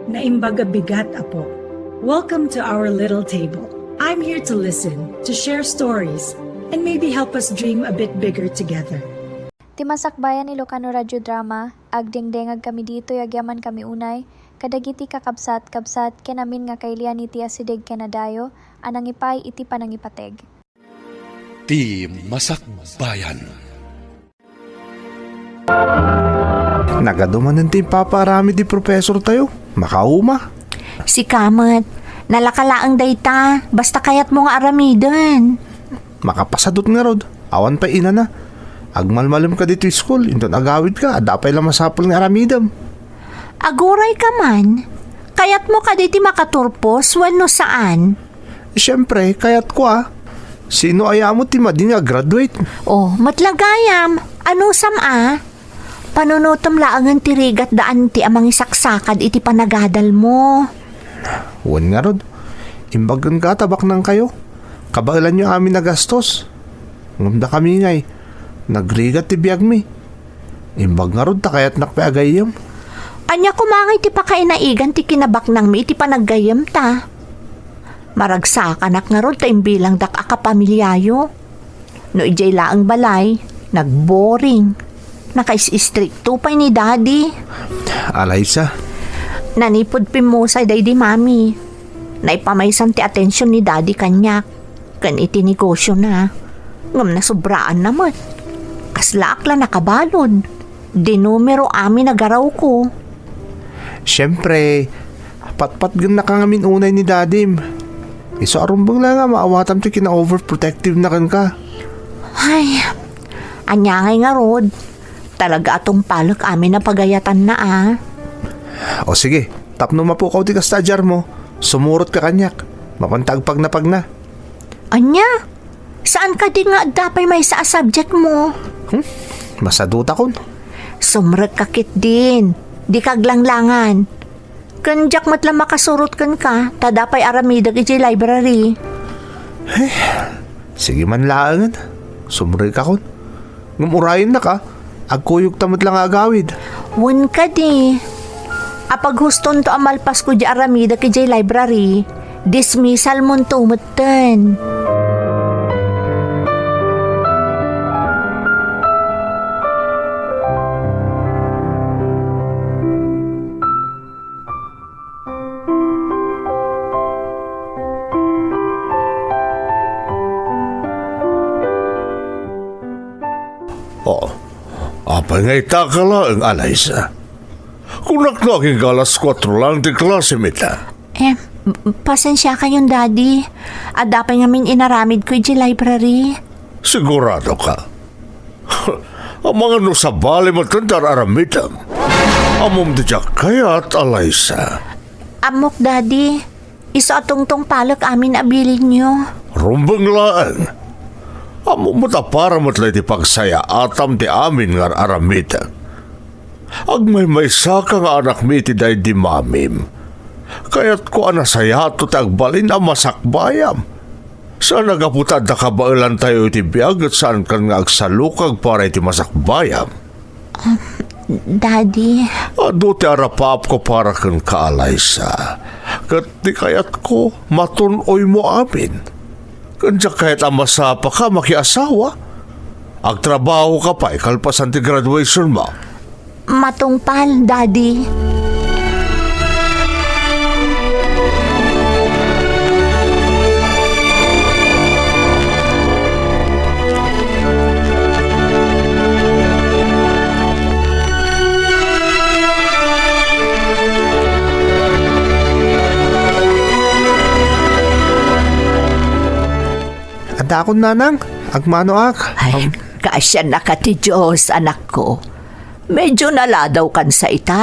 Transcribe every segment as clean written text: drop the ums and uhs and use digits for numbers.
na imbaga bigat apo. Welcome to our little table. I'm here to listen, to share stories, and maybe help us dream a bit bigger together. Timasakbayan ni Ilocano Radyo Drama, agdengdengag kami dito yagyaman kami unay, kadagiti kakabsat-kabsat kenamin nga kailian iti asideg kenadayo, anang ipay iti panangipateg. Ti Masakbayan. Nagaduman ng paparami di professor tayo. Makauma. Si Kamat, nalakalaang dayta, basta kayat mo nga aramidan. Makapasadot nga rod. Awan pa ina na. Agmalmalam ka dito school, inton agawid ka, dapay lang masapol nga aramidam. Aguray ka man, kayat mo ka diti makaturpos, wano saan? Siyempre, kayat ko Sino aya mo ti madi nga graduate? Oh, matlagayam, ano sama? Panunutom laangan ti rigat daan ti amang isaksakad iti panagadal mo. Wan nga rod. Imbagan ka, tabak nang kayo. Kabailan nyo amin na gastos. Ngumda kami ngay. Nagrigat ti biyag mi. Imbag nga rod, takayat nakpeagayam. Anya kumangay ti pakainaigan ti kinabak nang mi iti panaggayam ta. Maragsakan nga rod ta imbilang dak akapamilyayo. No ijay laang balay, nagboring. Nakais-istrikto pa ni daddy. Alaysa. Nanipod pimusay day di mami. Naipamaysan ti atensyon ni daddy kanyak. Kan iti negosyo na. Ngam na sobraan naman. Kaslaak la nakabalod. Di numero amin nagaraw ko. Siyempre, patpat gan na kangamin unay ni dadim. Iso arumbang lang nga maawatam ti kina-overprotective na kan ka. Ay, anyangay nga rod. Talaga atong palak amin na pagayatan na O sige, tapno mapukaw ti kastadyar mo. Sumurot ka kanyak. Mapantagpag na pag na. Anya? Saan ka di nga dapay may sa subject mo? Masaduta kon. Sumrek kakit din. Di kaglanglangan. Kanjak matlang makasurot kan ka, tadapay aramidag iti library. Sige man laangan. Sumrek ka kon. Ngumurayin na ka. Agkuyog tamad lang agawid. Wan ka di. Apag huston to amalpas ko di aramidag iti library, dismissal mo tumutan. Apay ngay takala ang Alaysa. Kung naknaging galas 4 lang di klase mita. Pasensya kayong daddy. Adapay ngamin inaramid ko iti library. Sigurado ka. Ang mga no sa bali matandar aramitam. Amom di siya kaya't Alaysa. Amok daddy. Iso atong palak amin abilin nyo. Rumbang laan. Amo mo ta para matlay ti pagsaya atam ti amin nga aramitam. Agmay saka nga anak mi ti day di mamim. Kaya't ko anasayato tagbalin ang masakbayam. Saan nagaputad na kabailan tayo iti biyag at saan kan nga agsalukag para iti masakbayam? Daddy. Ado ti arapap ko para kan kaalaysa. Kat di kayat ko matunoy mo amin. Kanya kahit ang masapa ka makiasawa. Agtrabaho ka pa ikalpasan ti graduation mo. Matungpal, daddy. Adakon nanang. Agmanoak. Ay, kasya na ka ti Diyos, anak ko. Medyo naladaw kan sa ita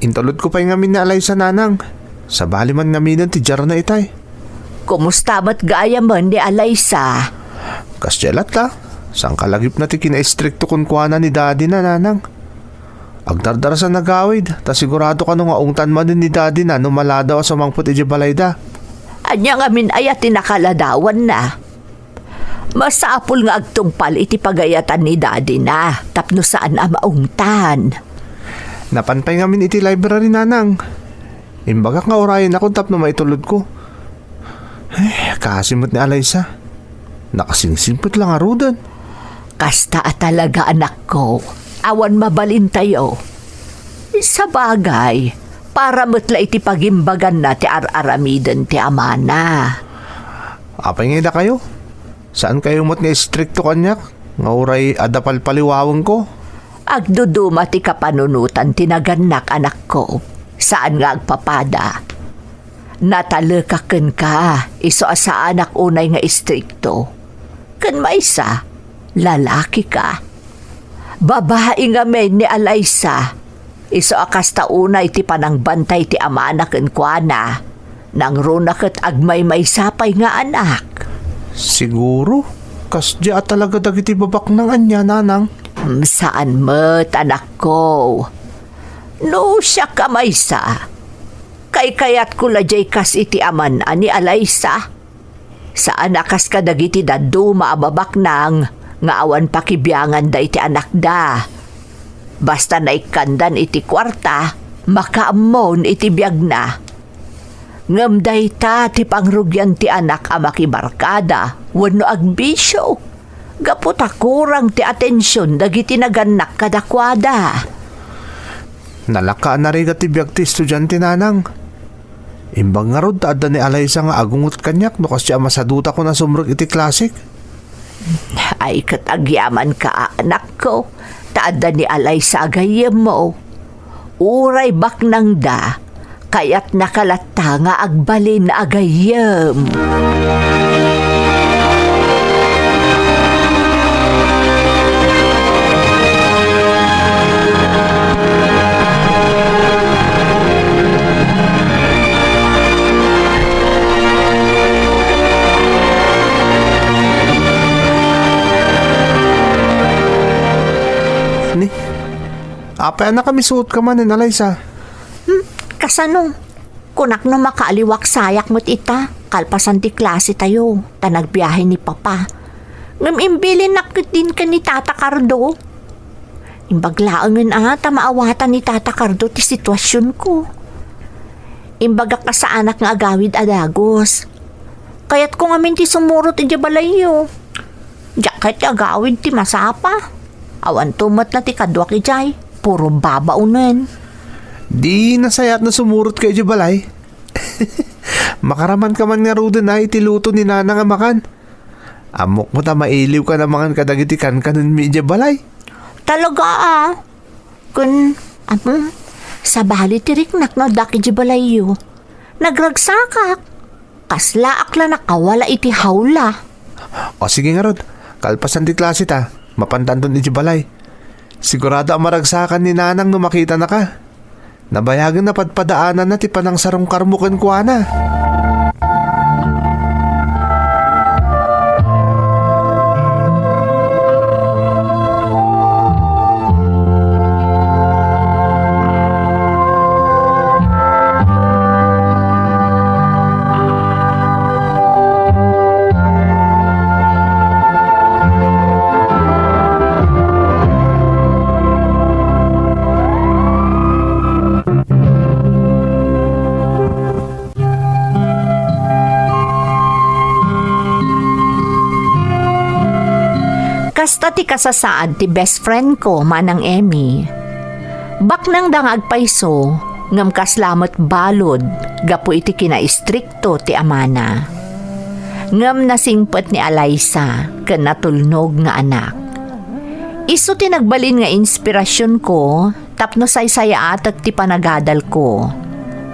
Intulod ko pa yung ngamin na Alaysa nanang. Sa bali man ngaminan ti jar na itay. Kumusta ba't gaya man di Alaysa? Kasyalat ka. Sang kalagip na ti kina-istrikto kun kuana ni daddy na nanang. Agdardara sa nagawid. Ta sigurado ka nung aungtan man ni daddy na numaladaw sa mangput iji balayda. Anya nga min ayat tinakaladawan na. Masapul nga agtungpal iti pagayatan ni daddy na, tapno saan ang maungtan. Napanpay ngamin iti library nanang. Imbaga nga orayin ako tap na maitulod ko. Kasimot ni Alaysa. Nakasingsingpot lang arudan. Kasta talaga anak ko. Awan mabalin tayo. Sa bagay, para matla iti pagimbagan na ti ar-aramiden ti amana. Apay nga da kayo? Saan kayo mat nga stricto kanyak? Nga oray adapal paliwawang ko? Agduduma ti kapanunutan tinaganak anak ko. Saan nga agpapada? Natalakaken ka, iso asa anak unay nga istrikto. Kan maisa, lalaki ka. Babae nga men ni Alaysa, iso akas taunay ti panang bantay ti ama anaken kuana, nang runaket agmay may sapay nga anak. Siguro, kasya talaga dagiti babak ng anya, nanang. Saan met anak ko? No siya kamaysa. Kay kayat ko lajay kas iti aman ani Alaysa. Saan akas kadagiti daddo maababak nang nga awan pakibiyangan da iti anak da. Basta naikandan iti kwarta, makaamon iti biyag na. Ngamday ta ti pangrugyan ti anak a makibarkada, wano agbisyo. Gaputa kurang ti atensyon dagiti naganak kadakwada. Nalakaan na rin ti biyag ti estudyante, nanang. Imbang nga rod, taada ni Alaysa nga agungot kanyak no kasya masaduta ko na sumrog iti klasik. Ay katagyaman ka anak ko, taada ni Alaysa agayem mo. Uray baknang da, kaya't nakalata nga agbalin agayem. Apay na kami suot ka man, Alaysa. Kasano? Kunak no makaaliwak sayak mo't ita, kalpasan ti klase tayo, tanagbiyahe ni papa. Ngam imbilin nakit din ka ni Tata Cardo. Imbaglaangan maawatan ni Tata Cardo ti sitwasyon ko. Imbaga ka sa anak nga agawid adagos. Kaya't ko ngamin ti sumuro ti jabalayo. Jaket ti agawid ti masapa. Awan tumat na ti kadwak ijay. Puro babaunan. Di nasayat na sumurot kayo di balay. Makaraman ka man nga rudo na itiluto ni nana nga makan. Amok mo ta mailiw ka na mangan kadagiti kan kanon mi di balay. Talaga Kun, sa bali tiriknak no daki di balayo. Nagragsakak. Kasla akla nakawala iti hawla. O sige nga rod, kalpasan ti klase ta, mapantanton di balay. Sigurado ang maragsakan ni nanang no makita na ka. Nabayagan na padpadaanan na ti panang sarong karmukan kuha na. Kasta ti kasasaad ti best friend ko manang Emmy. Baknang dangag paiso, ngam kaslamat balod, gapo iti kinaistrikto ti amana. Ngam nasingpet ni Alaysa, ken natulnog nga anak. Isu ti nagbalin nga inspirasyon ko, tapno saysaya atag ti panagadal ko.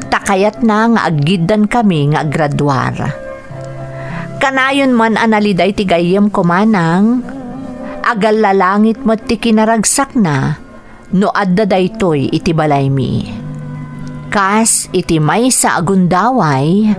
Takayat na nga aggidan kami nga graduar. Kanayon man analiday ti gayem ko manang, agal lalangit mo ti kinaragsak na, no adda daytoy iti balay mi. Kas iti may sa agundaway,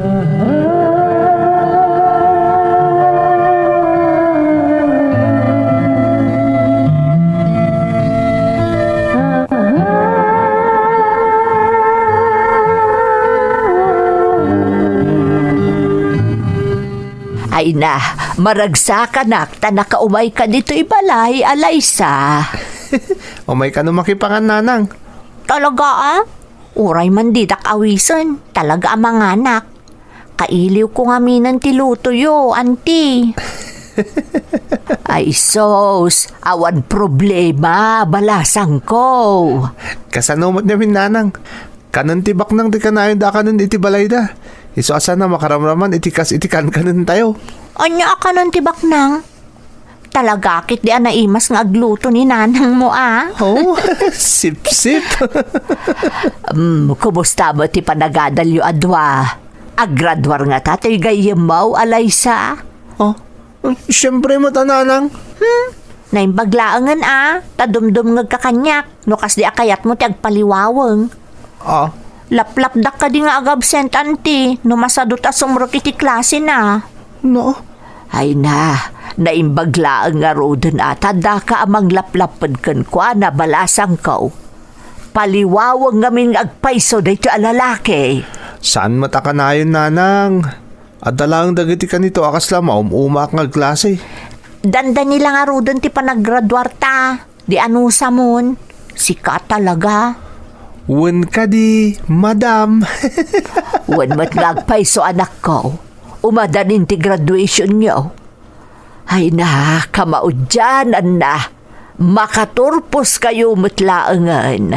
ay na, maragsakan ta nakaumay ka dito ibalay, Alaysa. O may ka no makipangan, nanang. Talaga Uray man didak awisan, talaga ang mga anak. Kailiw ko nga minan ti lutoyo, auntie. Ay sos, awan problema, balasang ko. Kasanumot niya nanang. Kanan tibak nang di kanayon da kanan iti balay da. Iso asa na makaramraman itikas itikan kanan tayo. Anya ka nun tibak nang? Talaga kit di anaimas nga agluto ni nanang mo Oh, sip-sip. Kumusta mo ti panagadalyo adwa? Agradwar nga tatay gayemaw alaysa? Oh, siyempre mo tananang. Naimbaglaangan tadumdum nga kakanyak, no kas di akayat mo ti agpaliwawang. Laplap dak ka di nga agabsent anti, no masadot asumro kiti klase na. No. Ay naimbaglaang nga roden tada ka amang laplapan kan kwa na balasang ko. Paliwawang ngamin agpaiso dito alalaki. Saan mataka na yun, nanang? Adalang dagiti ka nito akas lama umak nga klase. Danda nila nga roden ti panaggraduar ta. Di anusa mon. Sika talaga. Wen ka di, madam. Wen mat nga agpaiso anak ko. Umadanin ti graduation nyo. Ay kamaod dyan, na. Makaturpos kayo matlaangan.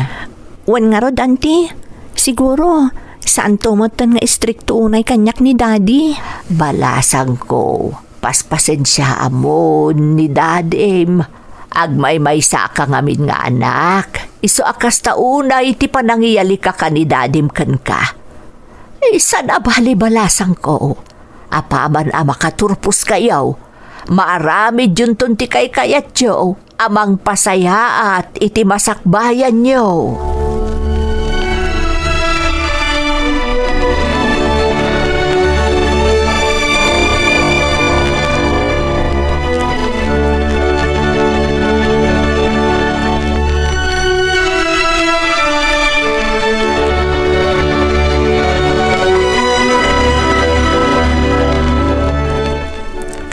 Wan nga rod, auntie. Siguro, saan tumatan nga istrikto unay kanyak ni daddy? Balasang ko. Paspasensya amon ni dadim. Agmay-may sa ka ngamin nga anak. Iso akas taunay ti panangiyali ka ni dadim kan ka. Isa na bali-balasang ko. Apaman makaturpos kayaw. Maarami dyan ti kay kayat yo. Amang pasaya at iti masakbayan nyo.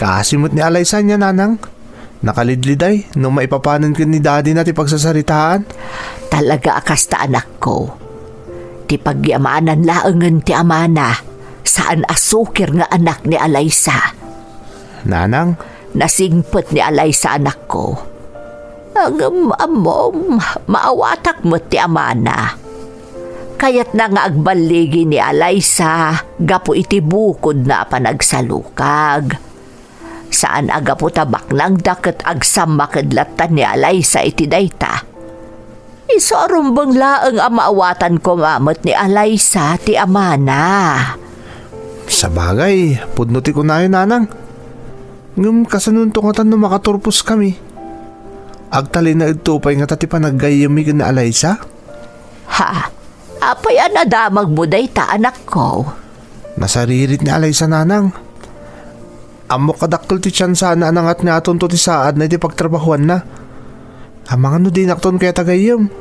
Kasimot ni Alaysa niya, nanang. Nakalidliday, nung maipapanan ka ni daddy na ti pagsasaritaan. Talaga akasta anak ko. Ti pagyamanan laangan ti amana. Saan asukir nga anak ni Alaysa. Nanang? Nasingpot ni Alaysa anak ko. Ang amom, maawatak mo ti amana. Kayat na nga agbaligi ni Alaysa, gapo iti bukod na panagsalukag. Saan aga po tabak ng dakat agsam makadlatan ni Alaysa iti dayta. Isarumbang laang amaawatan ko mamot ni Alaysa ti amana. Sa bagay, pudnuti ko na yun, nanang. Ngum kasanuntungatan na makaturpos kami. Agtali na itupay nga tati panaggayamig na Alaysa? Ha? Apay anadamag mo dayta anak ko. Nasaririt ni Alaysa, nanang. Amo kadakkel ti tiyan sana anangat nga aton to ti saad na iti pagtrabahuan na. Amang ano din akton kaya tagayam.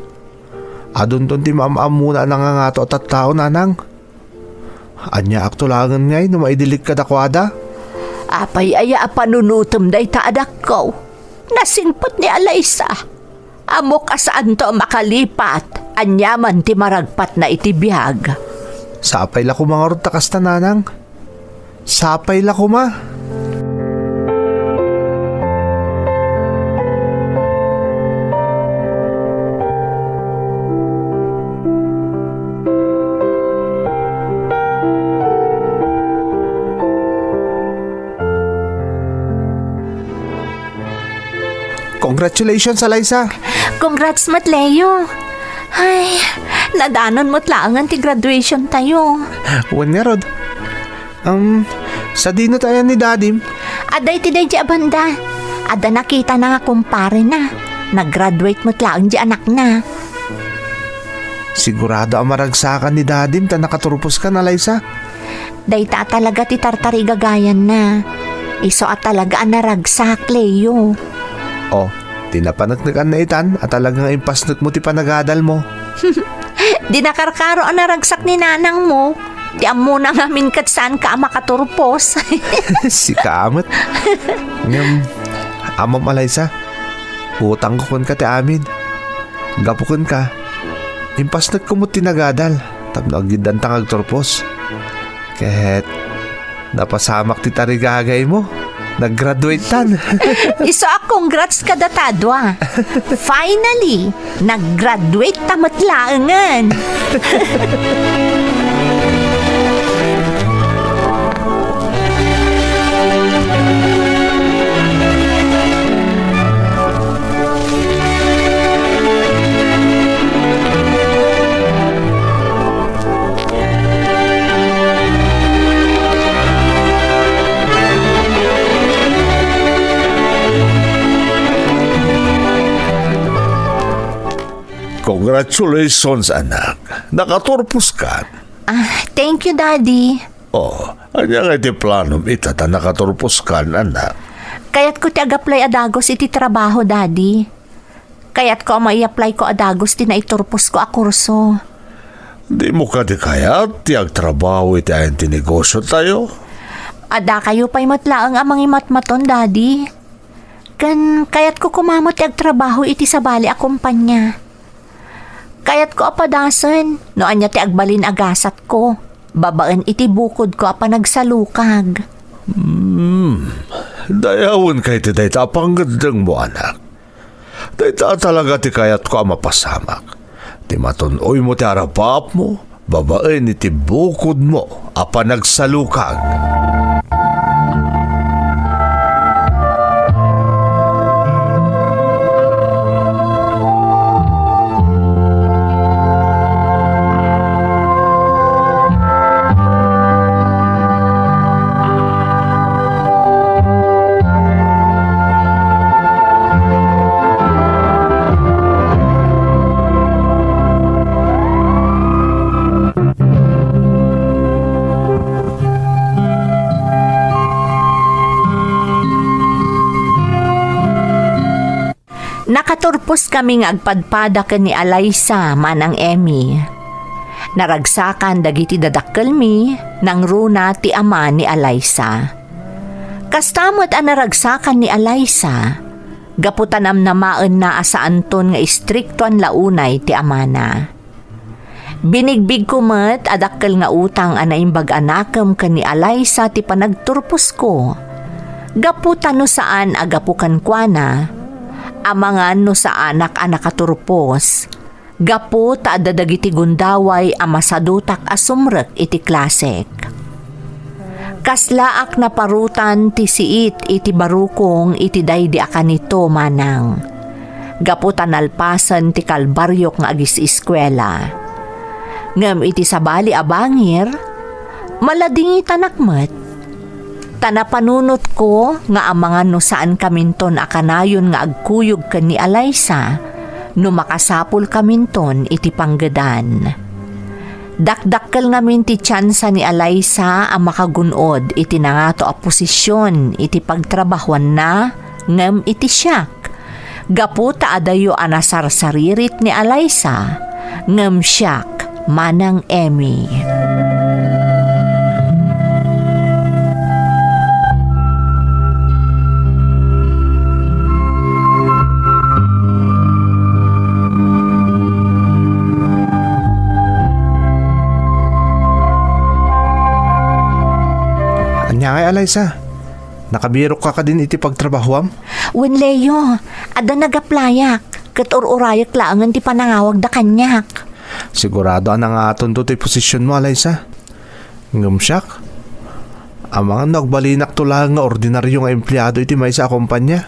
Adon ton ti maam muna nangangato at tao, nanang. Anya aktulangan ngay no maidilig ka dakwada. Apay aya panunutom day ta anak ko. Nasingpot ni Alaysa. Amo kasaan to makalipat. Anyaman ti maragpat na iti biyag. Sapay la ko mga rod takas ta, nanang. Sapay la ko ma. Congratulations, Alaysa. Congrats, Matleo. Ay, nadanon mo't laangan ti graduation tayo. Wan nga rod. Sa dino tayo ni dadim. Aday ti day di abanda. Ada nakita na nga kumpare na. Nag-graduate mo't laang di anak na. Sigurado ang maragsakan ni dadim ta nakaturpos ka na, Alaysa. Day ta talaga ti tartari gagayan na. Iso at talaga ang naragsak, Leo. Oh, tinapanagnagan na itan at talagang impasnot mo ti panagadal mo. Di nakarkaro ang naragsak ni nanang mo. Di amo na ngamin kat saan ka makaturpos. Si Kaamot. Amam, Alaysa, utang ko kun ka ti amin. Gapukon ka. Impas nagkumot tinagadal. Tapno agidan tangag torpos. Kahit napasamak ti tarigagay mo. Nag-graduate tan. Iso congrats ka datadwa. Finally, nag-graduate tamat laangan. Congratulations, anak. Nakaturpos ka. Thank you, Daddy. Oh, anya nga iti planom itata nakaturpos ka, anak. Kayat ko ti ag-apply adagos iti trabaho, Daddy. Kayat ko mai-apply ko adagos ti naiturpos ko a kurso. Di mo ka di kayat ti agtrabaho iti ayan ti negosyo tayo? Ada kayo pa'y matlaang amang imatmaton, Daddy. Kayat ko kumamot ti agtrabaho iti sabali a kumpanya. Kayat ko apadasan, no anya ti agbalin agasat ko. Babaan iti bukod ko apa nagsalukag. Dayawon kay ti dayta panggandang mo, anak. Dayta talaga ti kayat ko mapasamak. Ti matunoy mo ti arapap mo, babaen iti bukod mo apa nagsalukag. Nakaturpos kami nga agpadpada ken ni Alaysa manang Emmy. Naragsakan dagiti dadakkel mi nang runa ti ama ni Alaysa. Kastamot ang naragsakan ni Alaysa, gaputanam na maan na asaanton nga istrikto ang launay ti amana. Binigbig kumet adakkel nga utang anaimbag anakem ken ni Alaysa ti panagturpos ko. Gaputan no saan agapukan kuana, amangan no sa anak nakaturpos, gapu ta dadagiti gundaway a masadutak asumrek iti klasek. Kaslaak na parutan ti siit iti barukong iti daydi akanito manang. Gapu tanalpasan ti kalbaryok nga agis eskwela. Ngem iti sabali abangir, maladingi tanakmet. Tanapanunot ko nga amangan no saan kaminton akanayon nga agkuyog ken ni Alaysa no makasapul kaminton iti panggedan. Dakdakkel ngamin ti tsansa ni Alaysa ang makagunod iti nangato a posisyon iti pagtrabahuan na ngem iti siyak. Gapu ta adayo anasarsaririt ni Alaysa ngem siyak manang Emmy. Anya nga Alaysa, nakabirok ka din iti pagtrabahuam? Wen Leo, ada nagaplayak, ket ururayak laangan ti panangawag da kanyak. Sigurado ang aton to ti posisyon mo Alaysa. Ngumsyak, amang nagbalinak to lang nga ordinaryo nga empleyado iti may sa kumpanya.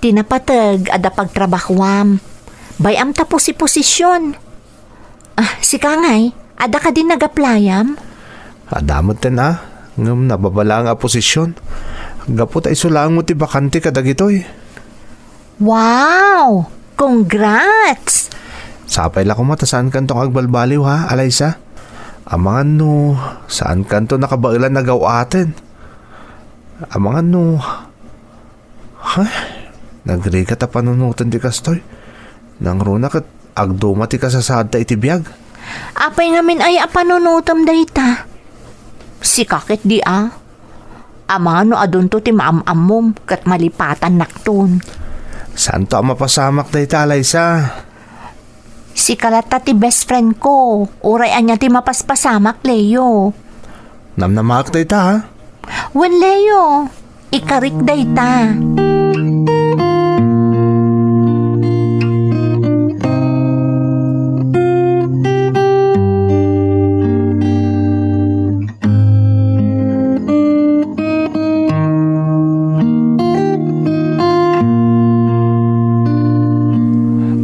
Tinapatag ada pagtrabahuam. Bayam tapos si posisyon. Si Kangay, ada ka din nagaplayam? Adamot ten ngam nababala nga posisyon. Gapu ta isulang mo ti bakante kadagitoy. Wow! Congrats! Sapay la kumata saan kanto agbalbaliw ha, Alaysa? Amangan no, saan kanto nakabailan nagaw atin? Amangan no, nagriga ta panunutan di kastoy. Nang runa kat agduma ti kasasad ta iti biyag. Apay ngamin ay apanunutam dayta. Si kakit di Amangan no adun to ti maamamom kat malipatan nakton. Saan to ang mapasamak dayta, Alaysa? Si Kalata ti best friend ko. Uray anya ti mapaspasamak, Leo. Namnamak day ta ha. Wan, Leo. Ikarik day ta.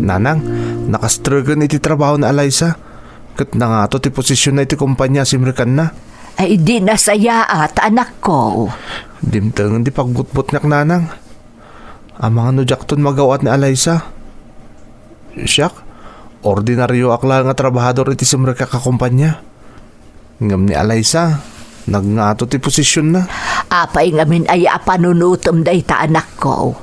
Nanang, nakastruggle iti trabaho na Eliza. Kat na nga to ti posisyon na iti kumpanya simrikan na. Ay di nasaya at anak ko. Dimtang di pagbutbut ngak nanang. Ang mga nujakton magawat ni Eliza. Siyak, ordinaryo akla nga trabahador iti simrika kakumpanya. Ngam ni Eliza, nagngato ti posisyon na. Apay ngamin ay apanunutom day ta anak ko.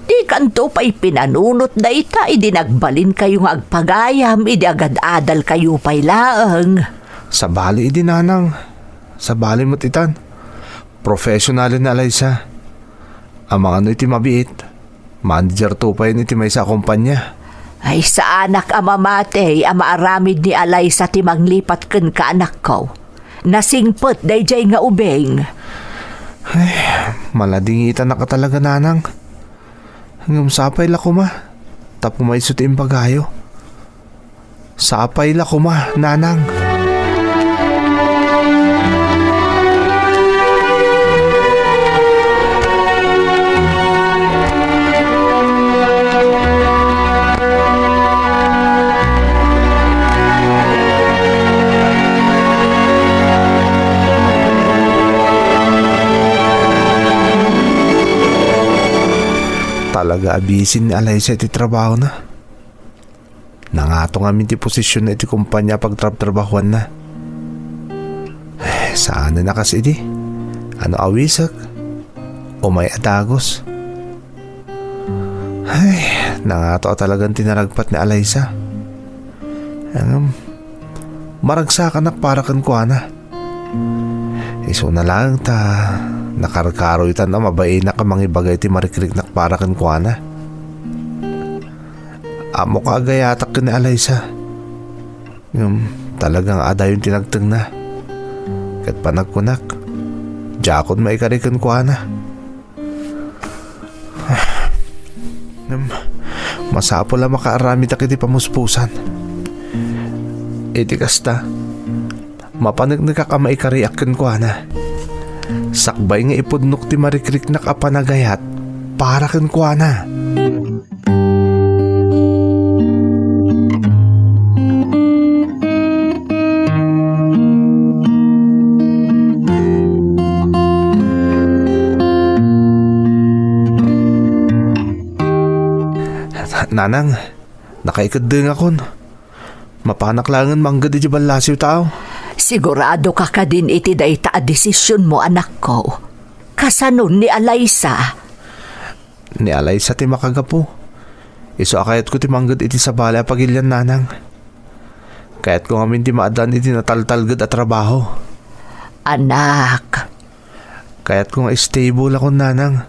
Di kanto pa'y pinanunot day ta, idi nagbalin kayo nga agpagayam, idi agad adal kayo pa'y laang. Sa bali idi nanang. Sa bali mo't itan. Professional na Eliza. Ang mga ano iti mabiit. Manager to pa yun iti may sa kumpanya. Ay sa anak amamate, amaaramid ni Eliza ti manglipat ken ka anak ko. Nasingpot day jay nga ubeng. Maladingitan na ka talaga nanang. Hanggang sapay la kuma. Tapo may sutim pagayo. Sapay la kuma, nanang. Talaga abisin ni Eliza iti trabaho na. Nangato nga ti posisyon na iti kumpanya pagtrabahuan na. Saan na kasi di? Ano awisak? O may atagos? Ay, nangato talagang tinaragpat ni Eliza. Maragsakan na para kan kuha na. Iso na lang ta nakarkaro itan na mabay na kamangibagay ti marikrik na para kan kuha na. Amo ka agayatak ka ni Eliza. Talagang ada yung tinagtang na. Kat panagkunak, jakod maikarikan kuha na. Masapo lang makaarami ta kiti pamuspusan. Iti kasta, mapanagnig ka maikariak kan kuha na. Sakbay nga ipudnok ti marikrik na kapanagayat para kan kuha na. Nanang, nakaikadeng akon. Mapanaklangan manggad di balasiw tao. Sigurado ka ka din iti day ta desisyon mo anak ko. Kasanon ni Eliza. Ni Eliza ti makagapo. Iso akayat ko ti manggad iti sa bala pagilyan nanang. Kayat ko ngamin ti maadan iti nataltalgad at trabaho. Anak. Kayat ko nga stable ako nanang.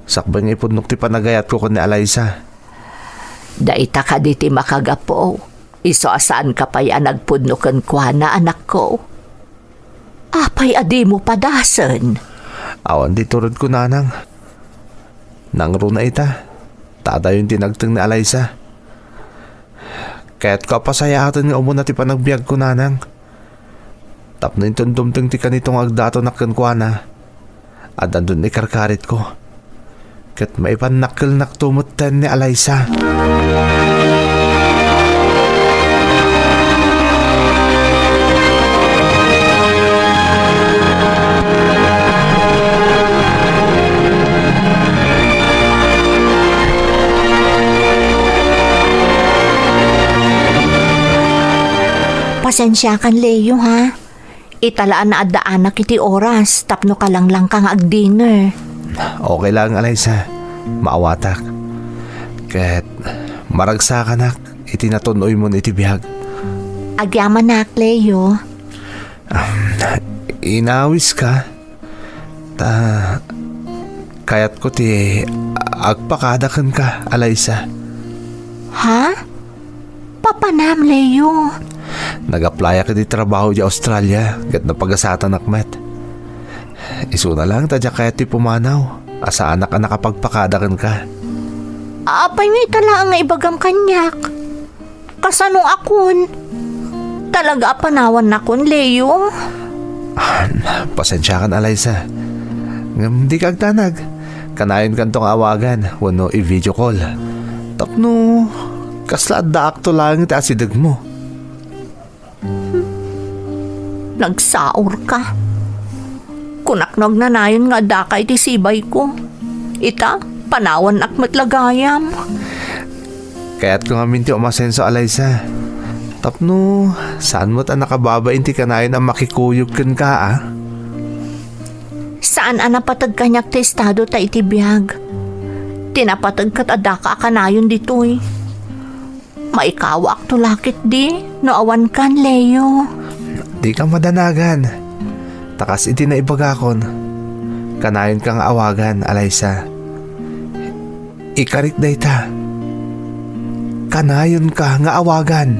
Sakbay nga ipudnok ti panagayat ko ni Eliza. Daita ka diti makagapo. Iso asaan ka pa'y nagpudnokan kwa na anak ko. Apay adi mo padasan. Awan di turod ko nanang. Nangro na ita. Tada yung tinagtang ni Eliza. Kaya't ko pasayatan nga umuna ti panagbiag ko nanang. Tap na yung dumteng ti kanitong agdato nakkan kwa na. At andun ni karkarit ko. Kat may panakil naktumuten ni Eliza. Pasensya kan Leo ha. Italaan na addaanak iti oras tapno ka lang kang ag-dinner. Okay lang Eliza. Maawatak. Kat maragsakan iti natunoy mo iti bihag. Agyaman na Leo. Inawis ka. Kayat ko ti agpakadakan ka, Eliza. Ha? panam, Leo? Nag-apply ako di trabaho di Australia, kat napagasatan akmet. Iso na lang, tadya kaya ti pumanaw. Asa anak ang nakapagpakadakan ka. Apay may tala nga ibagam kanyak. Kasanong akon? Talaga apanawan na kon, Leo? Pasensya kan, Eliza. Ngam di kag tanag. Kanayon kan tong awagan, wano i-video call. Tapno, kasla da akto lang iti asidag mo. Nagsaor ka. Kunaknog na nayon nga dakay ti sibay ko. Ita, panawan akmat lagayam. Kaya't ko nga minti umasenso, Eliza. Tapno, saan mo't ang nakababain ti kanayon ang makikuyog kan ka, ah? Saan napatag kanyak ti estado ta iti biyag? Tinapatag kat adaka kanayon ditoy. Maikawa ak tulakit di, no awan kan, Leo. Di ka madanagan. Takas iti na ibagakon. Kanayon kang awagan, Eliza. Ikarit day ta. Kanayon ka nga awagan.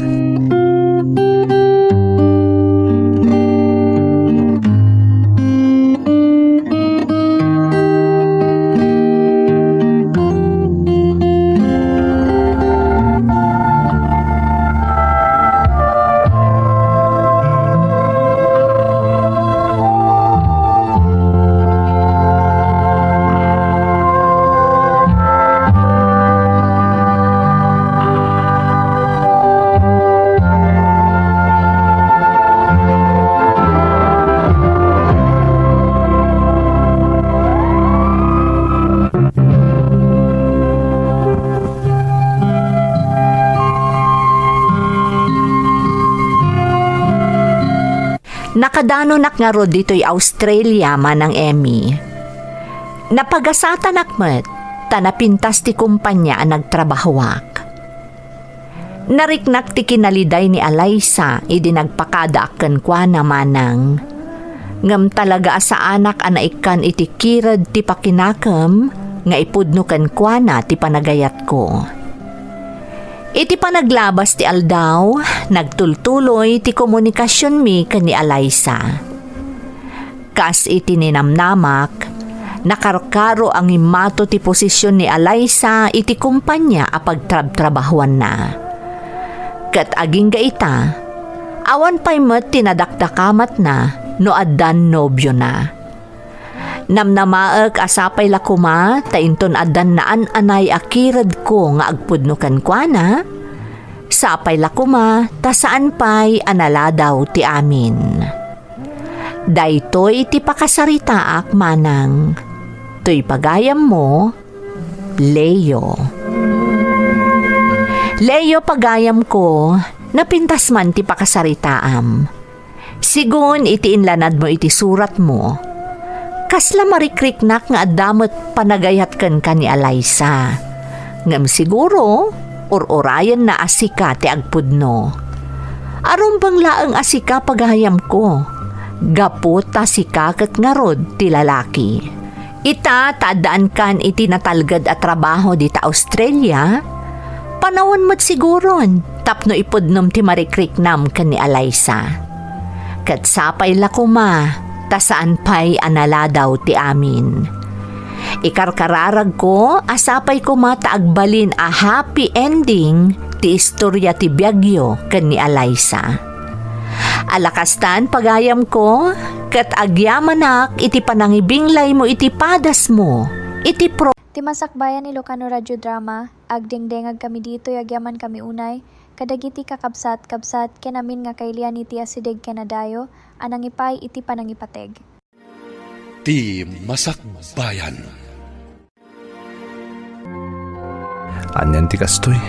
Nakadano nak nga rod dito'y Australia manang Emmy. Napagasatan akmet, tanapintas ti kumpanya ang nagtrabahawak. Nariknak ti kinaliday ni Eliza, idi nagpakadaaken kwa namanang. Ngam talaga asa anak anaikan iti kirad ti pakinakam, nga ipudno ken kwa na ti panagayat ko. Iti panaglabas ti aldaw, nagtultuloy ti komunikasyon mi ken ni Eliza. Kas iti ninamnamak, nakarkaro ang imato ti posisyon ni Eliza iti kumpanya a pagtrab-trabahuan na. Kat aging gaita, awan pa'y met tinadakdakamat na no addan nobyo na. Namnamaek asapay lakuma, tainton adan naan anay akirad ko nga agpudno kan kuana. Sapay lakuma, ta saan pa'y analadaw ti amin. Daytoy ti pakasaritaak manang, to'y pagayam mo, Leo. Leo, pagayam ko, napintas man ti pakasaritaam. Sigun iti inlanad mo iti surat mo. Kasla marikriknak nga adamot panagayat kan ni Eliza. Ngam siguro, or-orayan na asika ti agpudno. Aron bang laang asika paghayam ko, gapot ta sikakat nga rod ti lalaki. Ita tadaan kan iti natalgad at trabaho dita Australia, panawon mo't siguron, tapno ipudnom ti marikriknam kan ni Eliza. Kat sapay lakuma, tasaan pa'y analadaw ti amin. Ikarkararag ko, asapay ko mataagbalin a happy ending ti istorya ti Biagyo ken ni Eliza. Alakastan pagayam ko, kat agyamanak iti panangibinglay mo iti padas mo, iti Timasakbayan ni Ilocano Radio Drama, agdengdengag kami dito yagyaman kami unay, kadagiti kakabsat-kabsat kenamin nga kailian iti asideg kenadayo, anang ipay iti panangipateg. Ti Masakbayan. Anyan ti kastoy.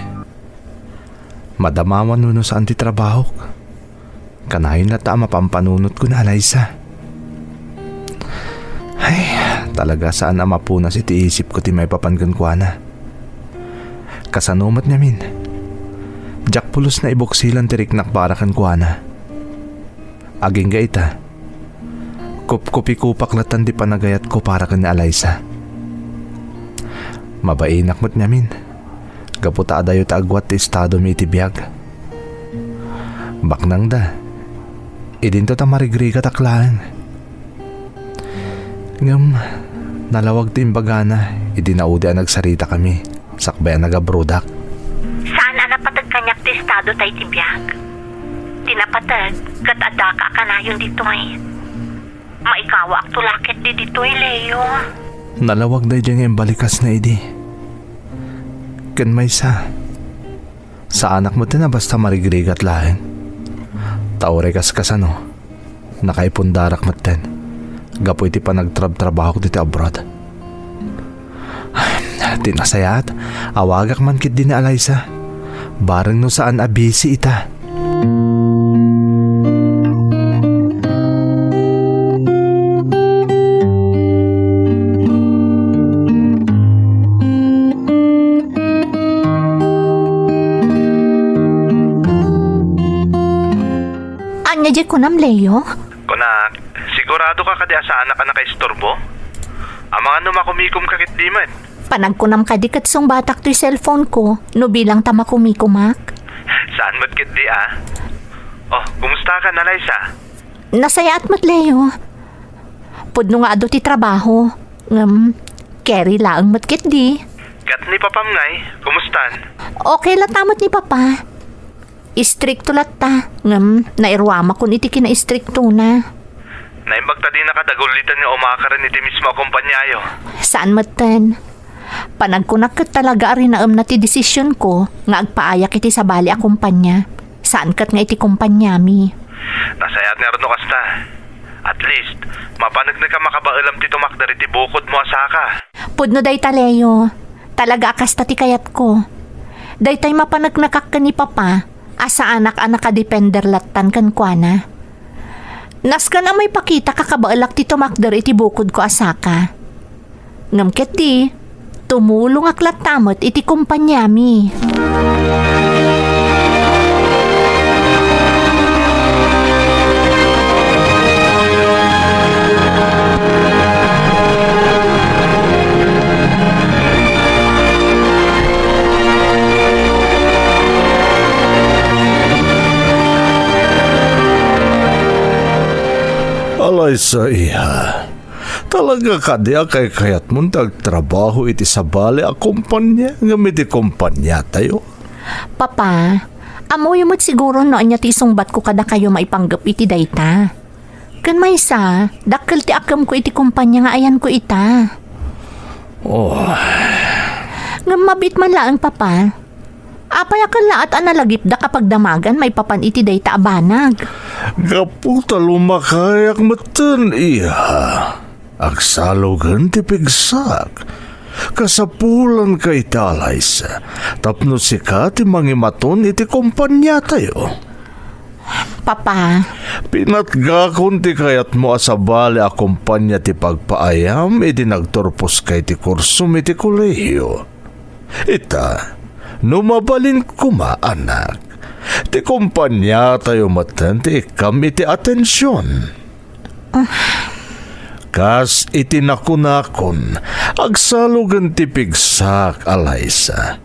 Madamaman nuno saan ti trabaho. Kanayon na ta mapampanunot ko na, Eliza. Ay, talaga saan na mapunas iti isip ko ti may papanggan ko na. Kasanumat niya min. Jack pulos na ibuksilan ti riknak barakan ko na. Aging gaita. Kup-kupi-kupak latan di panagayat ko para kan ni Eliza. Mabainak mo't niya min. Gaputa adayo ta agwat ti estado mi iti biyag. Baknang da. Idinto ta marigriga taklaan. Ngam, nalawag ti imbagana, idinaudi ang nagsarita kami. Sakbayan nagabrodak. Saan napatag kanyak ti estado tayo tibiyag? Tinapatag, kat adaka ka na yun dito eh. Maikawa ak tulakit di dito Leo. Nalawag da dyan yung balikas na idi. Kan may sa anak mo na basta marigrigat lahin. Taore kasano. Nakaipundarak maten. Gapoy ti pa nagtrabaho ko dito abroad. Tinasayat, awagak man kit din ni Alaysa. Bareng no saan abisi ita. Anya di ko nam Leo? Kunak, sigurado ka kadi asa anak ka nakaistorbo? Amang ano makumikom kakit di man? Panagkunam ka di kat song batak to'y cellphone ko, no bilang tamakumikumak. Saan mo't kit di Oh, kumusta ka na Liza? Nasayat mo't Leo. Pudno nga ado ti trabaho. Carry lang mo't kit di. Kat ni papam ngay, kumustan? Okay la tamot ni Papa. Istrikto latta. Nairwama kun iti kina-istrikto na. Naimbagta din nakadagulitan niya umakaran iti mismo akompanyayo. Saan matan? Panagkunak kat talaga rin na na ti desisyon ko nga agpaayak iti sa bali a kumpanya. Saan kat nga iti kumpanyami? Nasayat nga rin no kasta. At least, mapanag na ka makabailam ti tumakdar iti bukod mo asaka. Pudno day Leo. Talaga akasta ti kayat ko. Day tay mapanag nakak ni Papa. Asa anak-anak ka depender latan kan kwa na. Nas ka na may pakita kakabaalak ti tumakdar iti bukod ko asaka. Ngamket di, tumulong aklat tamot iti kumpanyami. Alaysa iha. Talaga ka di kay kayat mo nagtrabaho iti sabali a kumpanya nga miti kumpanya tayo. Papa, amoy mo't siguro no anya ti sungbat ko kada kayo maipanggap iti dayta. Kan may sa, dakkel ti akam ko iti kumpanya nga ayan ko ita. Oh, Nga mabit man laang Papa. Apay akal laat analagip da kapag damagan may papan iti dayta abanag. gaputa lumakayak matan iha. Agsalogan ti pigsak. Kasapulan ka italaysa. Tapno si ka ti mangimaton iti kumpanya tayo. Papa, Pinatgakon ti kayat mo asabali a kumpanya ti pagpaayam iti nagturpos kay ti kursum iti kolehiyo. Ita, numabalin kuma anak. Ti kumpanya tayo matan ti ikam iti atensyon. Kas iti nakunakon, agsalugan ti pigsak Alaysa.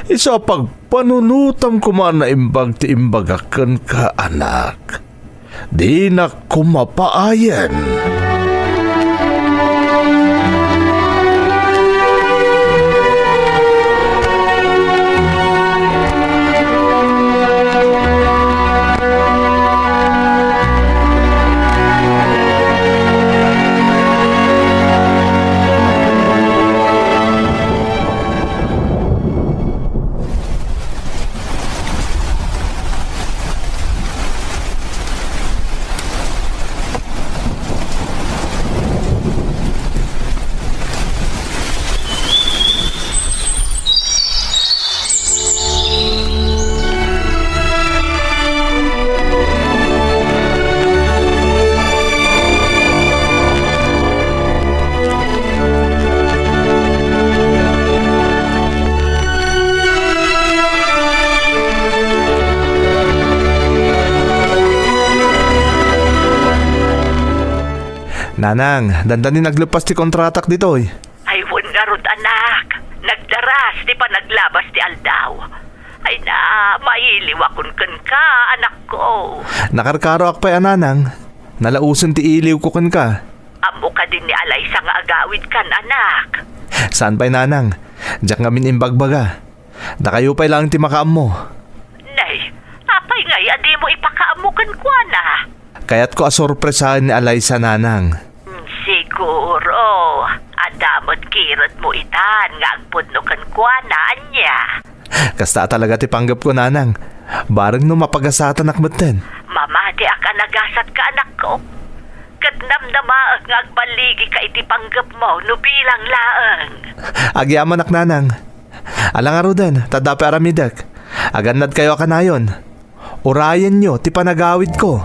Isa pagpanunutam kuman na imbag ti imbagakan ka anak. Di na kumapaayan. Nanang, dandanin naglupas ti kontratak dito eh. Ay, nga rod anak. Nagdaras, di pa naglabas ti aldaw. Ay na, mailiwakon ka, anak ko. Nakarkaro ak pa'y ananang. Nalausan ti iliw ko kan ka. Amo ka din ni Alaysa nga agawid kan, anak. Saan pa'y nanang? Diyak ngamin imbagbaga. Da kayo pa'y lang ti makaam mo. Nay, apay nga, adi mo ipakaamukan ko na. Kaya't ko asorpresahan ni Alaysa nanang. Siguro, adamot kirot mo itan nga agpudno kan ko na, anya. Kasta talaga ti panggap ko nanang. Barang no mapagasatan akmaten. Mamati ka nagasat ka, anak ko. Kat namnama nga agbaligi ka iti panggap mo, no bilang laang. Agyaman ak nanang. Alang arudan, tadapi aramidak. Aganad kayo kanayon. Urayan nyo, ti panagawid ko.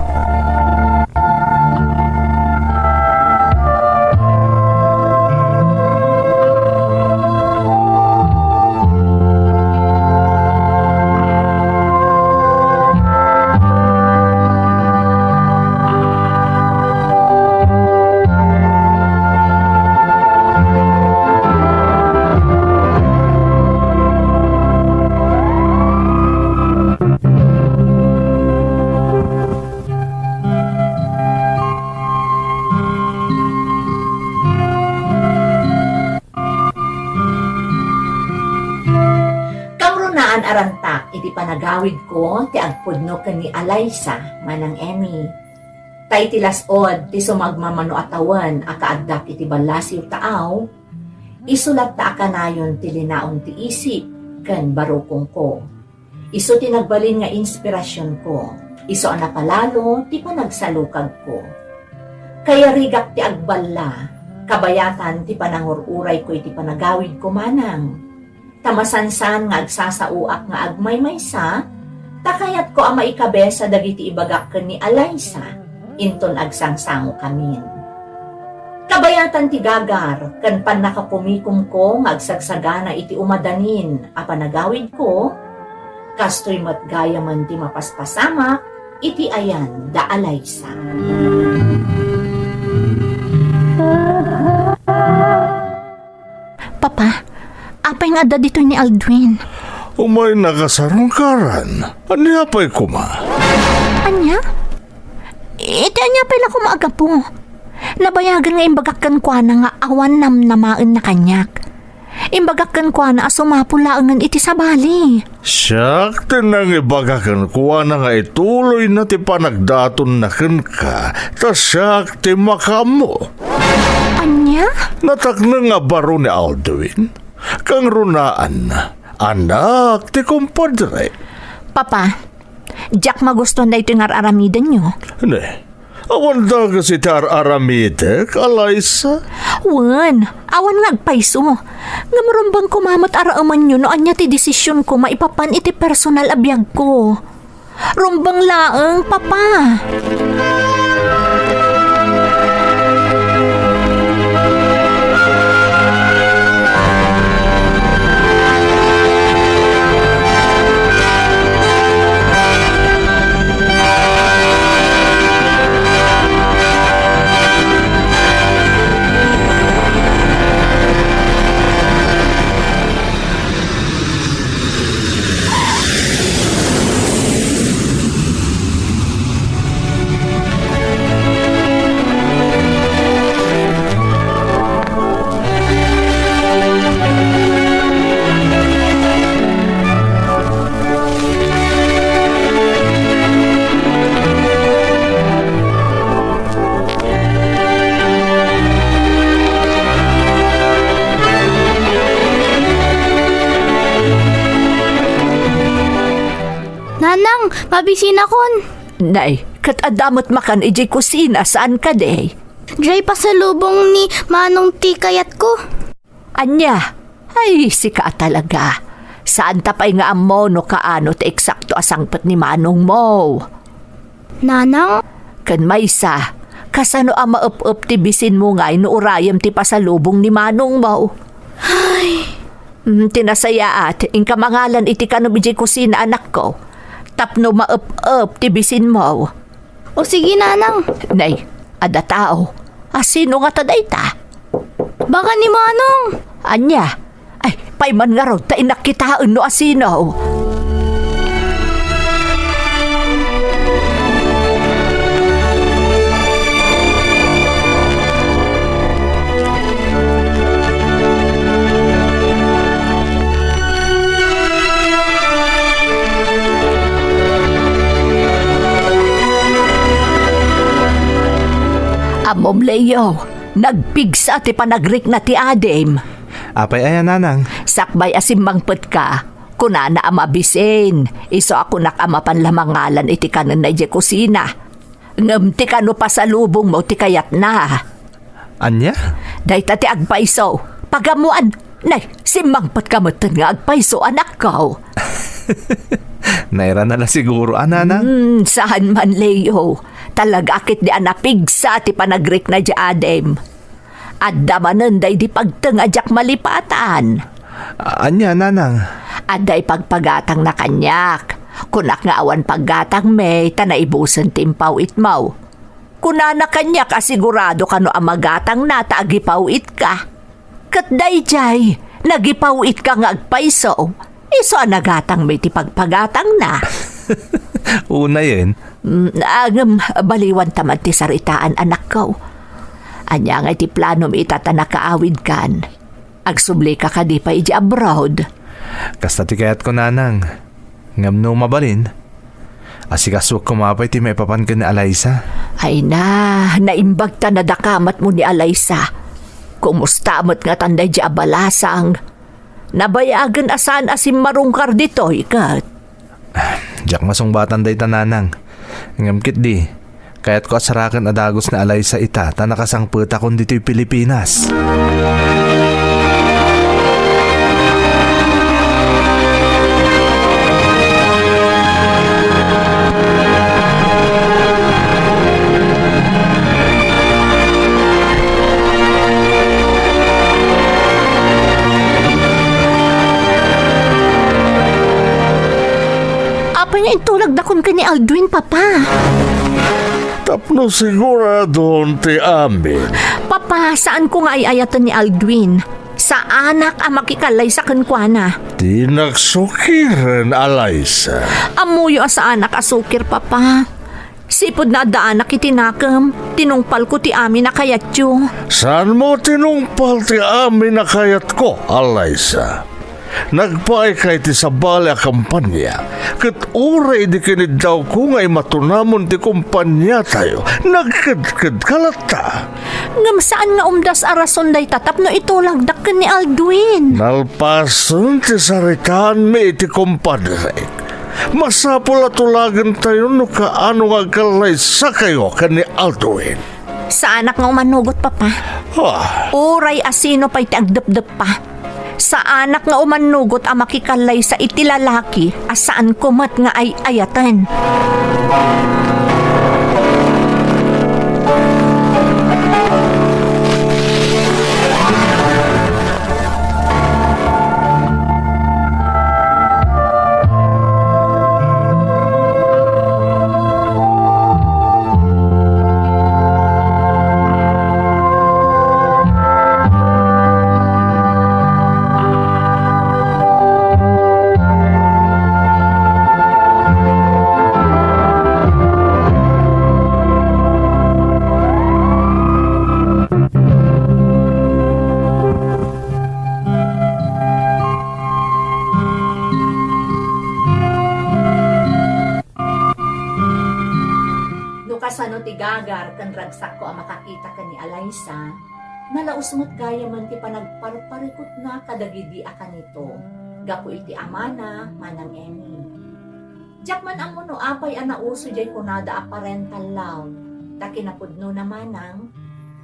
Arantak, iti panagawid ko, ti agpudno ken ni Alaysa, manang Emmy. Tay ti lasod, ti sumagmamano atawan, akaagdak iti balasiw taaw, isulat ta akanayon ti linaon ti isip, ken barukong ko. Isu ti nagbalin nga inspirasyon ko, isu anapalalo, ti panagsalukag ko. Kaya rigak ti agballa, kabayatan ti panangururay ko iti panagawid ko manang. Tamasansan nga agsasauak nga agmaymaysa, takayat ko ang maikabesa dagiti ibagak ken ni Alaysa, inton agsangsango kamin. Kabayatan ti gagar, ken pan nakapumikom ko nga agsagsagana iti umadanin a panagawid ko, kastoy matgaya man ti mapaspasamak, iti ayan da Alaysa. Papa, apay nga da dito ni Aldwin. Umay nakasarungkaran. Anya pa'y kuma? Anya? Iti anya pala kumaaga po. Nabayagan nga imbagakan kwa na nga awan namnamain na kanyak. Imbagakan kwa na asumapulaangan iti sabali. Siyak, tinang ibagakan kuha na nga ituloy na ti panagdaton na ka, ta siyak ti makamo. Anya? Natak na nga baro ni Aldwin, kang runaan, anak ti kumpadre. Papa, Jack magusto na ito nga aramidan nyo. Ne, awan da kasi ti aramidek, Alaysa? Wan, awan nga agpaiso. Nga marumbang kumamat araaman nyo no anya ti desisyon ko maipapan iti personal abiyag ko. Rumbang laang, Papa. Nanang, mabisina kon. Nay, kat adamot makan ijay kusina, saan ka day? Dry pasalubong ni Manong ti kayat ko. Anya, ay sika talaga. Saan tapay nga amo no kaano ti eksakto asangpet ni Manong mo? Nanang? Kan maysa, kasano ang maup-up ti bisin mo nga inuurayam ti pasalubong ni Manong mo? Ay. Tinasayaat, ingka mangalan iti kanubijay kusina anak ko. Tapno maup-up ti bisin mo. O sige, Nanang. Nay, ada tao. Sino nga taday ta? Baka ni Manong. Anya, ay, payman nga ron, ta inakitaan no asino. Amom Leo, nagpigsa ti panagrik na ti Adem. Apay ayan nanang. Sakbay asimbangpet ka, kunana amabisin. Iso ako nakamapan lamangalan iti kanan na kusina. Ngam ti kano pasalubong mo ti kayat na. Anya? Dahita ti agpaiso, pagamuan. Nay, simbangpet ka matan nga agpaiso anak ko. Naira na la siguro, nanang. Saan man Leo, talagakit di anapigsa ti panagrik na di Adem. At damanan day di pagtangajak malipatan. Anya, nanang? Aday pagpagatang na kanyak. Kunak nga awan paggatang may tanaibusan timpaw itmaw. Kunana kanyak asigurado kano amagatang na taagipaw it ka. Katday jay, nagipaw it ka nga agpaiso. Iso anagatang may ti pagpagatang na. Una yun. Baliwan tamad ti saritaan anak ko. Anya nga ti planom itatanakaawid kan. Agsubli ka di pa iji abroad. Kasta ti kayat ko, nanang. Ngam no mabalin. Asikasuk kumapay ti may papan ka ni Alaysa. Ay na, naimbag ta na dakamat mo ni Alaysa. Kumusta amat nga tanday di abalasang. Nabayagan asan asim marungkar dito, ikat. Diyak masungbatan day tananang. Ngamkit di. Kaya't ko asarakan adagos na Alaysa ita ta nakasangputa kung dito'y Pilipinas. Apa niya intulag dakon ka ni Aldwin, Papa? Tapno sigurado ti amin. Papa, saan ko nga ayayatan ni Aldwin? Sa anak ang makikalay sa kankwana. Di nagsukiran, Alaysa. Amuyo sa anak asukir, Papa. Sipod na daanak itinakam. Tinungpal ko ti amin na kayatyo. Saan mo tinungpal ti amin na kayat ko, Alaysa? Nagpaay kay ti sabali a kampanya. Kat oray di kinid daw ko ngay matunamon ti kumpanya tayo. Nagkadkad kalata. Ngam saan nga umdas arason day tatap no itulag dakkan ni Aldwin. Nalpason ti saritaan mi iti kumpadre. Masapul at tulagan tayo no kaano nga kalay sa kayo kani Aldwin. Sa anak nga umanugot, Papa. Uray asino pa'y ti agdap-dap pa. Sa anak nga umanugot ang makikalay sa itilalaki asaan kumat nga ay ayatan. Kasano ti gagar kan ragsak ko ang makakita ka ni Alaysa, nalausmot gaya man ti panagparparikot na kadagidi akan nito, gapo iti amana manang emi. Diyak man ang muno apay anauso jay kunada a parental love, ta kinapudno na manang,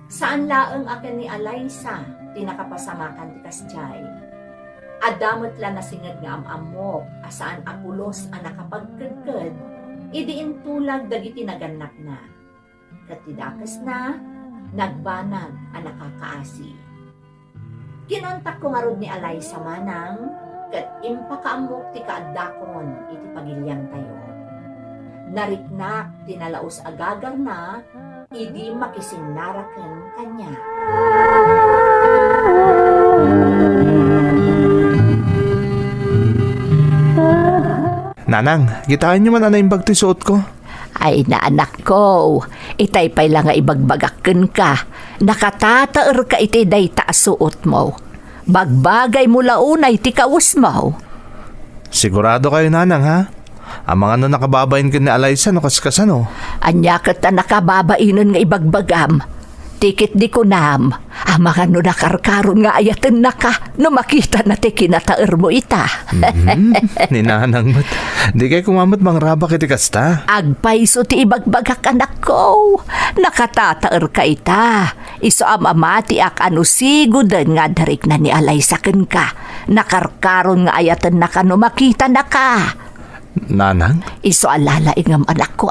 saan laeng akan ni Alaysa, tinakapasamakan ti kasjay. Adamot la nasingad nga amamok, asaan apulos ang nakapagkagkad, idiin tulag dagiti naganap na. Katidakas na, nagbanag ang nakakaasi. Kinontak ko nga rod ni Alaysa manang, kat impakaamok ti kaadakon iti pagilyang tayo. Nariknak tinalaos agagar na, idi makisinaraken kanya. Nanang, kitaan nyo man anay imbag ti suot ko. Ay na anak ko, itay pay lang nga ibagbagakken ka. Nakatataer ka iti day taasuot mo. Bagbagay mo launay ti kaus mo. Sigurado kayo, nanang, ha? Ang mga no nakababayin ka ni Alaysa no kaskasan, no? Anya kat na nakababainan nga ibagbagam. Tikit di kunam, mga no nakarkaron nga ayatan na ka, no makita na ti kinataer mo ita. Ninanang mat. Di kay kumamot mang raba kiti kasta. Agpaiso ti ibagbagak anak ko, nakatataer ka ita. Iso amamati ak ano sigudan nga darik na ni Alaysa ken ka, nakarkaron nga ayatan na ka, no makita na ka. Nanang? Iso alala ingam anak ko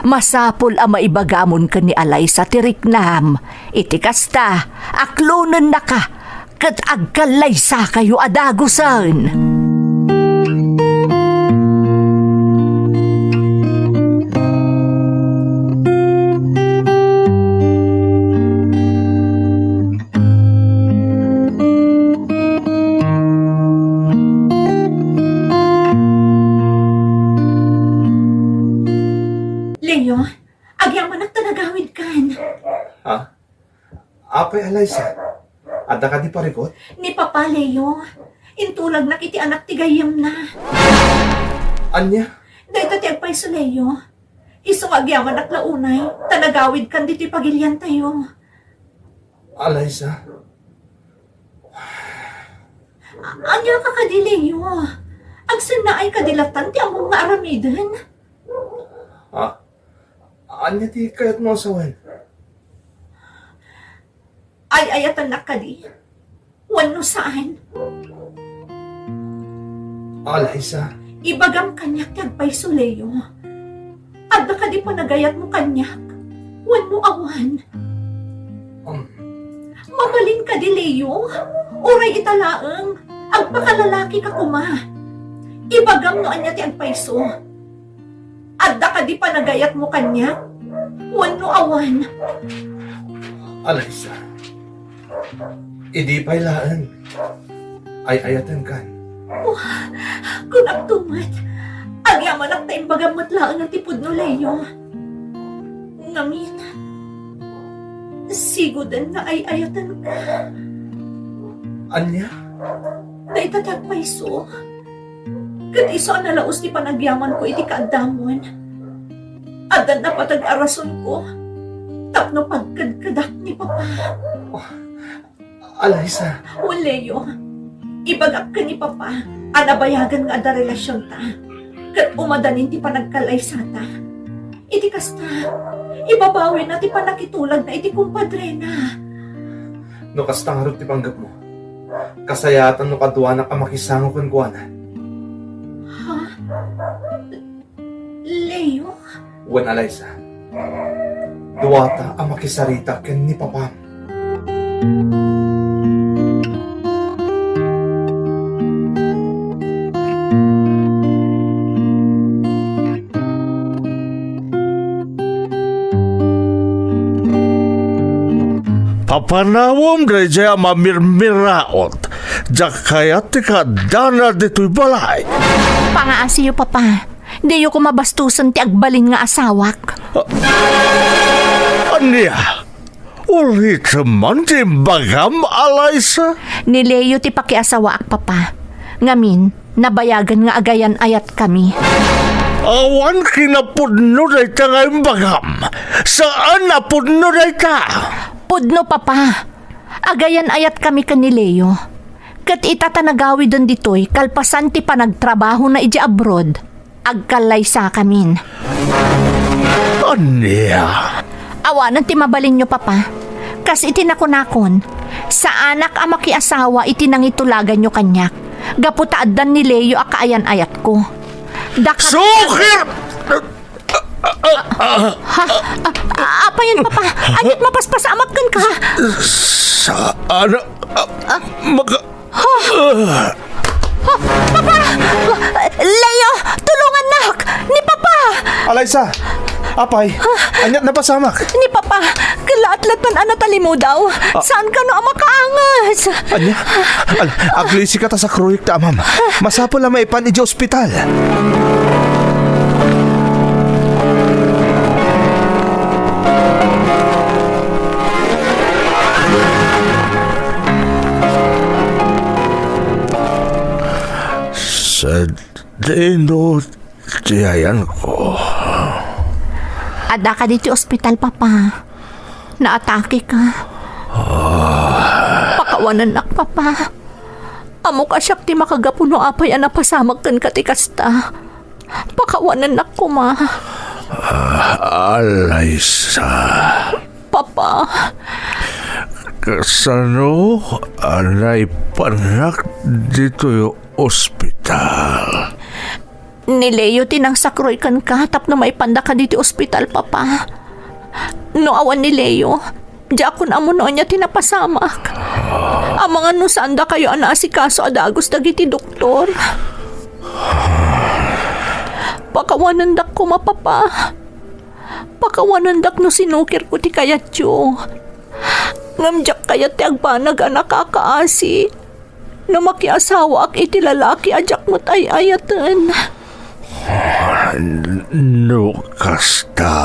masapol ang maibagamon ka ni Alaysa tiriknam. Iti kasta, aklunan na ka, kat agkalaysa kayo adagusan. Leo, agyang manak tanagawid kan. Ha? Apay Alaysa? Ada ka di parikot? Ni Papa Leo, intulag na kiti anak ti gayam na. Anya? Dahito ti agpaiso Leo. Isong agyaman ak launay, tanagawid kan diti pagilyan tayo. Alaysa? Anya ka kadi Leo. Agsan na ay kadilatan ti among nga aramiden. Ha? Anya ti kayat mo asawan? Ay ayatan na kadi. Wano saan? Alaysa? Ibagam kanyak ti agpaiso Leo. Adda ka di pa nagayat mo kanyak. Wano awan. Mabalin ka di Leo. Uray italaang. Agpakalalaki ka kuma. Ibagam no anya ti agpaiso. Adda ka di pa nagayat mo kanyak. Wano awan. Alaysa? Idi pailaan. Ay ayatan kan. Kunak tumat. Agyaman ak tayong bagamot laang ang tipod no Leo. Ngamin. Sigudan na ay ayatan ka. Anya? Dahil tatagpaiso. Kat iso ang nalaos ti panagyaman ko iti kaadamon. Adan na patag-arason ko. Tapno pagkadkadak ni Papa. Alaysa? O Leo, ibagak ka ni Papa. Anabayagan nga ada relasyon ta. Kat umadanin ti panagkalaysa ta. Iti kasta, ibabawi na ti panakitulag na iti kumpadre na. No kasta nga ti panggap mo. Kasayatan no kaduanak ang makisango kan kuana. Ha? Leo? Wan Alaysa. Duwata ang makisarita ken ni Papa. Papanawom day jaya mamirmiraot. Jak kayat ti kadana dito'y balay. Pangaasiyo, Papa. Di ko mabastusan ti agbalin nga asawak. Anya? Ulit man ti bagam Alaysa? Ni Leo ti pakiasawaak, Papa. Ngamin, nabayagan nga agayan ayat kami. Awan kinapudno day ta ngayong bagam. Saan napudno day ta? Pudno, Papa. Agayan ayat kami kan ni Leo. Kat itatanagawi doon dito'y kalpasan ti panagtrabaho na iji abroad. Agkalaysa kamin. Anya? Awanan ti mabalin nyo, Papa. Kas itinakunakon, sa anak ang makiasawa itinangitulagan nyo kanyak. Gaputaadan ni Leo akaayan ayat ko. Sukir! Apa yun, Papa? Anyat mapaspasamat kan ka? Saan? Papa! Leo! Tulungan nak! Ni Papa! Alaysa! Apay! Anyat na pasamak! Ni Papa! Kalaat-latan anatali mo daw! Saan ka no makaangas? Anya? Aglisi ka ta sa kruyik ta, ma'am. Masapol na maipan iji ospital. Sa dino tiyayan ko. Ada ka dito ospital, Papa. Naatake ka. Pakawanan nak, papa. Amo ka siyak ti makagapuno apay napasamag kan katikasta. Pakawanan nak ko, ma. Alaysa, Papa, kasano anay panak dito yung ospital? ni Leo tinang sakroy kan ka tap na may panda ka dito ospital, papa. No awan ni Leo, jakon amo no niya tinapasamak. Ang mga nusanda kayo anaasikaso adagos dagiti doktor. Pakawanandak ko, mapapa. Pakawanandak no sinukir ko ti kayatyo. Ngamjak kayat ti agbanag anak kakaasi. No makiasawa ak iti lalaki ajak mo't ay ayatan. No, kasta.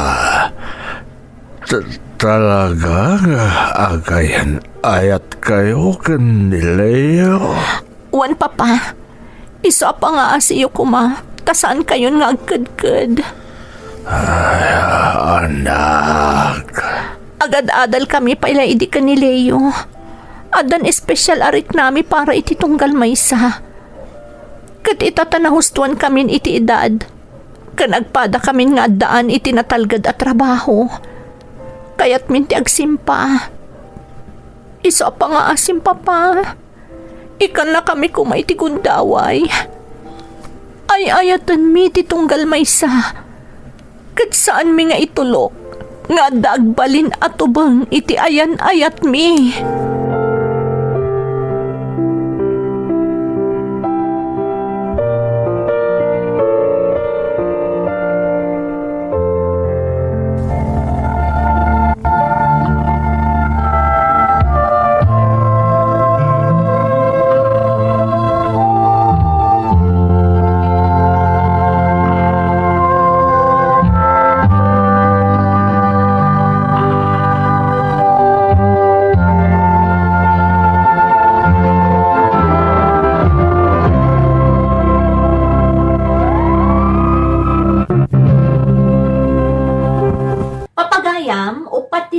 Talaga nga agayan ayat kayo kan ni Leo? Wan, papa. Isa pa nga asiyo ko, ma. Tasaan kayo nga agkad-kad. Ay, anak. Agad-adal kami paila idi ka ni Leo. Adan espesyal arik nami para iti tunggal maysa. Kat itatanahustuan kami iti edad. Kanagpada kami nga daan iti natalgad at trabaho. Kaya't minti agsimpa. Isa pa nga asimpa pa. Ikan na kami kumaiti gundaway. Ay ayatan mi ti tunggal maysa. Kat saan mi nga itulok. Nga dagbalin at ubang iti ayan ayat mi.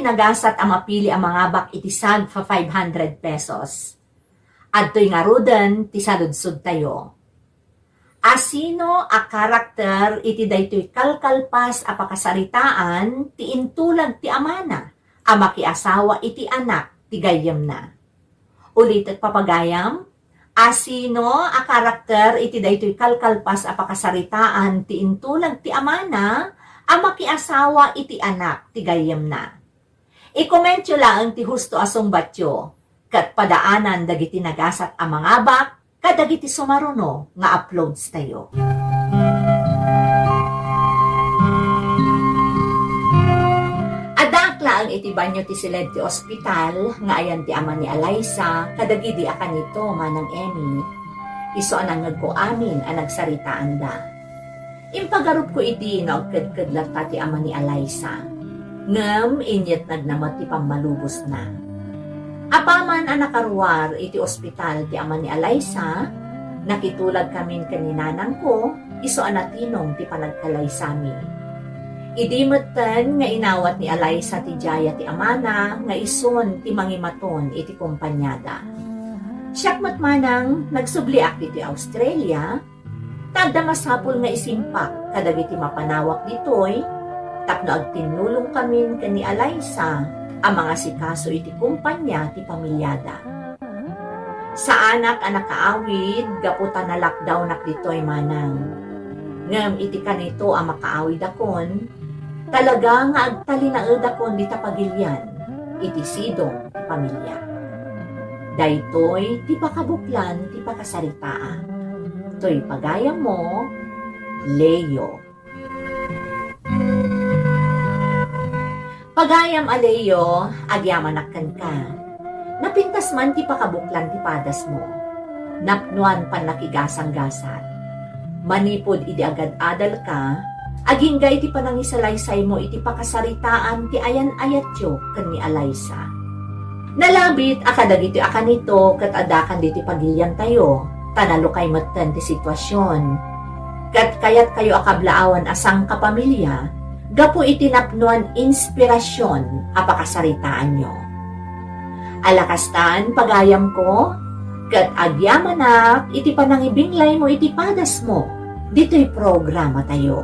Nagasat ang mapili ang mga bak itisag fa 500 pesos. Adto'y nga ruden, ti saludsud tayo. Asino a karakter iti daytoy kalkalpas a pakasaritaan ti intulag ti amana, a makiasawa iti anak ti gayem na. Ulit at papagayam, asino a karakter iti daytoy kalkalpas a pakasaritaan ti intulag ti amana, a makiasawa iti anak ti gayem na. I-comment nyo lang ti husto asong batyo, kat padaanan dagiti nagasat ang mga bak, kadagiti sumaruno nga uploads tayo. Adakla ang itibanyo ti siled ti ospital, nga ayan ti ama ni Alaysa, kadagidi akan ito manang Emmy, iso anang nagko amin ang nagsaritaan da. Impagarup ko iti no agkad-kadlat ti ama ni Alaysa. Ngam inyet nagnamat ti pammalubos na. Apaman ang nakaruar iti ospital ti ama ni Alaysa, nakitulag kamin kaninanang ko, iso anatinong ti panagkalaysami. Idimatan nga inawat ni Alaysa ti Jaya ti amana, nga ison ti mangimaton iti kumpanyada. Siyakmat manang nagsubliak diti Australia, tagda masapul nga isimpak kadagiti mapanawak ditoy, tapno agtinulong kami kani Alaysa ang mga sikaso iti kumpanya ti pamilyada. Sa anak ang nakaawid, gaputa na lockdown ak dito'y manang. Ngam iti kanito ang makaawid akon, talaga nga agtalinaed akon di tapagilyan, iti sidong pamilya. Daytoy ti pakabuklan ti pakasaritaa. To'y pagayam mo, Leo. Pagayam Aleo, agyamanak ka. Napintas man ti pakabuklan ti padas mo. Napnuan pan nakigasang-gasat. Manipod iti agad-adal ka, aginggay ti panangisalaysay mo iti pakasaritaan ti ayan-ayatyo ken ni Alaysa. Nalabit akadagiti akanito ket adakan diti pagilyan tayo, tanalo kay matten ti sitwasyon. Ket kayat kayo akablaawan asang kapamilya, gapo itinapnuan inspirasyon apakasaritaan nyo. Alakastan pagayam ko, kat agyamanak iti panangibinglay mo iti padas mo, dito'y programa tayo.